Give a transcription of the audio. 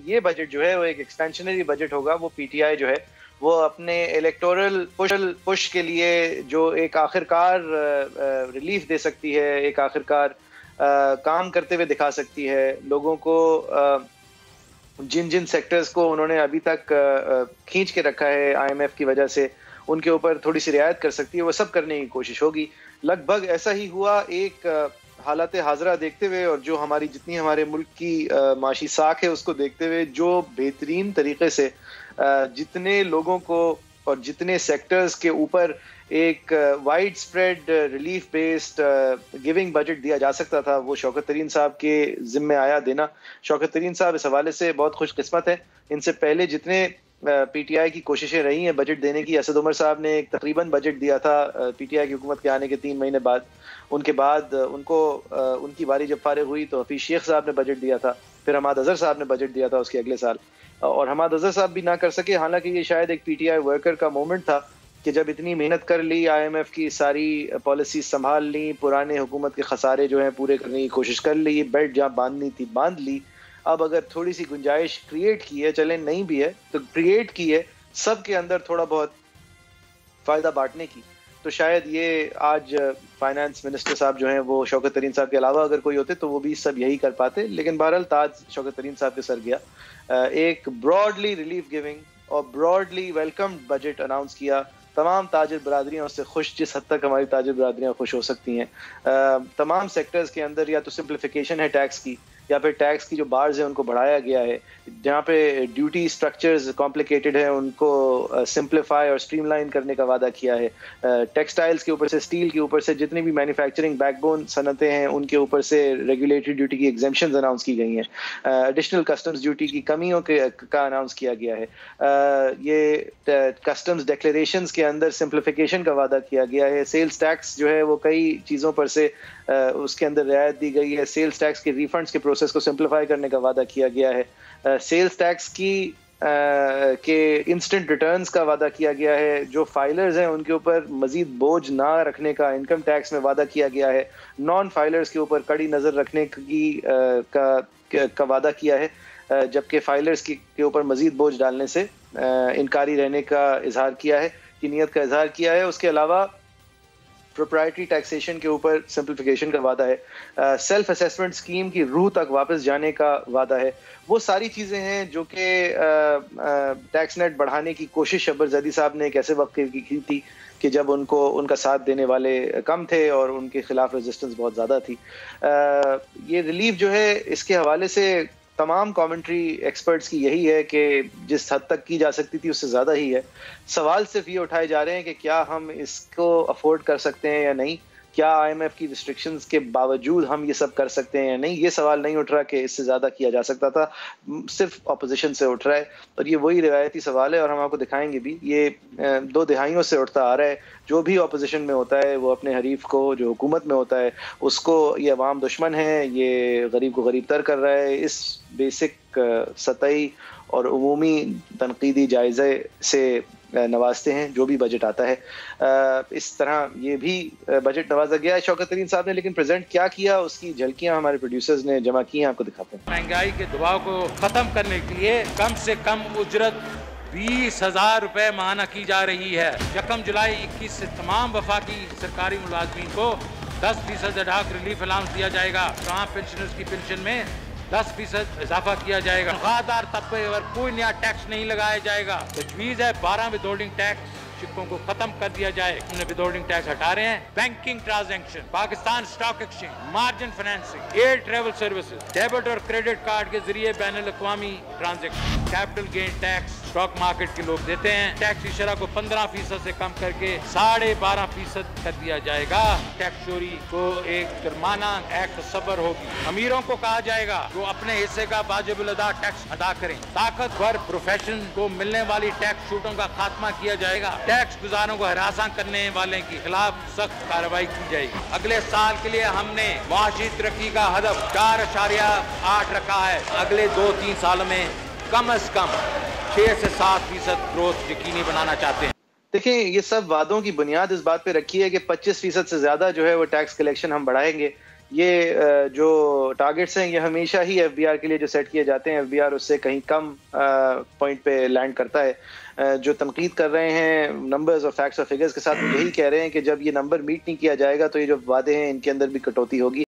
یہ بجٹ جو ہے وہ ایک ایکسپینشنری بجٹ ہوگا. وہ پی ٹی آئی جو ہے وہ اپنے الیکٹورل پش کے لیے جو ایک آخرکار ریلیف دے سکتی ہے, ایک آخرکار کام کرتے ہوئے دکھا سکتی ہے لوگوں کو. جن سیکٹرز کو انہوں نے ابھی تک کھینچ کے رکھا ہے آئی ایم ایف کی وجہ سے, ان کے اوپر تھوڑی سی رعایت کر سکتی ہے, وہ سب کرنے کی کوشش ہوگی. لگ بھگ ایسا ہی ہوا ایک حالات حاضرہ دیکھتے ہوئے اور جو جتنی ہمارے ملک کی معاشی ساکھ ہے اس کو دیکھتے ہوئے, جو بہترین طریقے سے جتنے لوگوں کو اور جتنے سیکٹرز کے اوپر ایک widespread relief based giving budget دیا جا سکتا تھا, وہ شوکت ترین صاحب کے ذمہ آیا دینا. شوکت ترین صاحب اس حوالے سے بہت خوش قسمت ہے. ان سے پہلے جتنے پی ٹی آئی کی کوششیں رہی ہیں بجٹ دینے کی, اسد عمر صاحب نے ایک تقریباً بجٹ دیا تھا پی ٹی آئی کی حکومت کے آنے کے 3 مہینے بعد. ان کے بعد ان کی باری جب فارغ ہوئی تو حفیظ شیخ صاحب نے بجٹ دیا تھا, پھر حماد اظہر صاحب نے بجٹ دیا تھا اس کے اگلے سال, اور حماد اظہر صاحب بھی نہ کر سکے. حالانکہ یہ شاید ایک پی ٹی آئی ورکر کا مومنٹ تھا کہ جب اتنی محنت کر لی, آئی ایم ایف کی ساری پالیسیز سنبھال لی, پرانے حکومت کے خسارے جو ہیں پورے کرنے کی کوشش کر لی, بیلٹ جہاں باندھنی تھی باندھ لی, اب اگر تھوڑی سی گنجائش کریٹ کی ہے, چلیں نہیں بھی ہے تو کریٹ کی ہے سب کے اندر تھوڑا بہت فائدہ بانٹنے کی, تو شاید یہ آج فائنانس منسٹر صاحب جو ہیں وہ شوکت ترین صاحب کے علاوہ اگر کوئی ہوتے تو وہ بھی سب یہی کر پاتے. لیکن بہرحال تاج شوکت ترین صاحب کے سر گیا. ایک براڈلی ریلیف گیونگ اور براڈلی ویلکمڈ بجٹ اناؤنس کیا. تمام تاجر برادریاں اس سے خوش, جس حد تک ہماری تاجر برادریاں خوش ہو سکتی ہیں. تمام سیکٹرز کے اندر یا تو سمپلیفیکیشن ہے ٹیکس کی, یا پھر ٹیکس کی جو بارز ہیں ان کو بڑھایا گیا ہے. جہاں پہ ڈیوٹی سٹرکچرز کمپلیکیٹڈ ہیں ان کو سمپلیفائی اور اسٹریم لائن کرنے کا وعدہ کیا ہے. ٹیکسٹائلز کے اوپر سے, اسٹیل کے اوپر سے, جتنی بھی مینوفیکچرنگ بیک بون صنعتیں ہیں ان کے اوپر سے ریگولیٹری ڈیوٹی کی ایگزیمپشنز اناؤنس کی گئی ہیں. ایڈیشنل کسٹمز ڈیوٹی کی کمیوں کا اناؤنس کیا گیا ہے. یہ کسٹمز ڈیکلیریشنز کے اندر سمپلیفیکیشن کا وعدہ کیا گیا ہے. سیلز ٹیکس جو ہے وہ کئی چیزوں پر سے اس کے اندر رعایت دی گئی ہے. سیلز ٹیکس کے ریفنڈز کے پروسیس کو سمپلیفائی کرنے کا وعدہ کیا گیا ہے. سیلز ٹیکس کے انسٹنٹ ریٹرنز کا وعدہ کیا گیا ہے. جو فائلرز ہیں ان کے اوپر مزید بوجھ نہ رکھنے کا انکم ٹیکس میں وعدہ کیا گیا ہے. نان فائلرز کے اوپر کڑی نظر رکھنے کا وعدہ کیا ہے, جبکہ فائلرز کے اوپر مزید بوجھ ڈالنے سے انکاری رہنے کا اظہار کیا ہے, کی نیت کا اظہار کیا ہے. اس کے علاوہ پروپرائٹری ٹیکسیشن کے اوپر سمپلیفیکیشن کا وعدہ ہے. سیلف اسیسمنٹ اسکیم کی روح تک واپس جانے کا وعدہ ہے. وہ ساری چیزیں ہیں جو کہ ٹیکس نیٹ بڑھانے کی کوشش شبر زیدی صاحب نے ایک ایسے وقت کی تھی کہ جب ان کا ساتھ دینے والے کم تھے اور ان کے خلاف ریزسٹنس بہت زیادہ تھی. یہ ریلیف جو ہے اس کے حوالے سے تمام کامنٹری ایکسپرٹس کی یہی ہے کہ جس حد تک کی جا سکتی تھی اس سے زیادہ ہی ہے. سوال صرف یہ اٹھائے جا رہے ہیں کہ کیا ہم اس کو افورڈ کر سکتے ہیں یا نہیں, کیا آئی ایم ایف کی ریسٹرکشنز کے باوجود ہم یہ سب کر سکتے ہیں یا نہیں. یہ سوال نہیں اٹھ رہا کہ اس سے زیادہ کیا جا سکتا تھا, صرف اپوزیشن سے اٹھ رہا ہے, اور یہ وہی روایتی سوال ہے اور ہم آپ کو دکھائیں گے بھی. یہ 2 دہائیوں سے اٹھتا آ رہا ہے. جو بھی اپوزیشن میں ہوتا ہے وہ اپنے حریف کو, جو حکومت میں ہوتا ہے اس کو یہ عوام دشمن ہے, یہ غریب کو غریب تر کر رہا ہے. اس بیسک سطحی اور عمومی تنقیدی جائزے سے نوازتے ہیں جو بھی بجٹ آتا ہے. اس طرح یہ بھی بجٹ نوازا گیا ہے شوکت ترین صاحب نے, لیکن پریزنٹ کیا کیا اس کی جھلکیاں ہمارے پروڈیوسرز نے جمع کی ہیں, آپ کو دکھاتے ہیں. مہنگائی کے دباؤ کو ختم کرنے کے لیے کم سے کم اجرت 20,000 روپے ماہانہ کی جا رہی ہے. 1 جولائی 2021 سے تمام وفاقی سرکاری ملازمین کو 10% اڈاک ریلیف الاؤنس دیا جائے گا. تمام پینشنرز کی پینشن میں 10% اضافہ کیا جائے گا. تنخواہ طبقے پر کوئی نیا ٹیکس نہیں لگایا جائے گا. تجویز ہے 12 ودہولڈنگ ٹیکس شپوں کو ختم کر دیا جائے. ہم نے ودہولڈنگ ٹیکس ہٹا رہے ہیں. Banking transaction, Pakistan stock exchange, margin financing, air travel services, debit اور کریڈٹ کارڈ کے ذریعے بین الاقوامی transaction, capital gain tax stock market کے لوگ دیتے ہیں. ٹیکس کی شرح کو 15% سے کم کر کے 12.5% کر دیا جائے گا. ٹیکس چوری کو ایک جرمانہ ایکٹ تصور ہوگی. امیروں کو کہا جائے گا جو اپنے حصے کا واجب الادا ٹیکس ادا کریں. طاقتور پروفیشن کو ملنے والی ٹیکس چھوٹوں کا خاتمہ کیا جائے گا. ٹیکس گزاروں کو ہراساں کرنے والے کے خلاف سخت کارروائی کی جائے گی. اگلے سال کے لیے ہم نے معاشی ترقی کا ہدف 4.8 رکھا ہے. اگلے 2-3 سالوں میں کم از کم 6 سے 7% گروتھ یقینی بنانا چاہتے ہیں. دیکھیں یہ سب وعدوں کی بنیاد اس بات پہ رکھی ہے کہ 25% سے زیادہ جو ہے وہ ٹیکس کلیکشن ہم بڑھائیں گے. یہ جو ٹارگٹس ہیں یہ ہمیشہ ہی ایف بی آر کے لیے جو سیٹ کیے جاتے ہیں، ایف بی آر اس سے کہیں کم پوائنٹ پہ لینڈ کرتا ہے۔ جو تنقید کر رہے ہیں نمبرز اور فیکٹس اور فگرز کے ساتھ، یہی کہہ رہے ہیں کہ جب یہ نمبر میٹ نہیں کیا جائے گا تو یہ جو وعدے ہیں ان کے اندر بھی کٹوتی ہوگی۔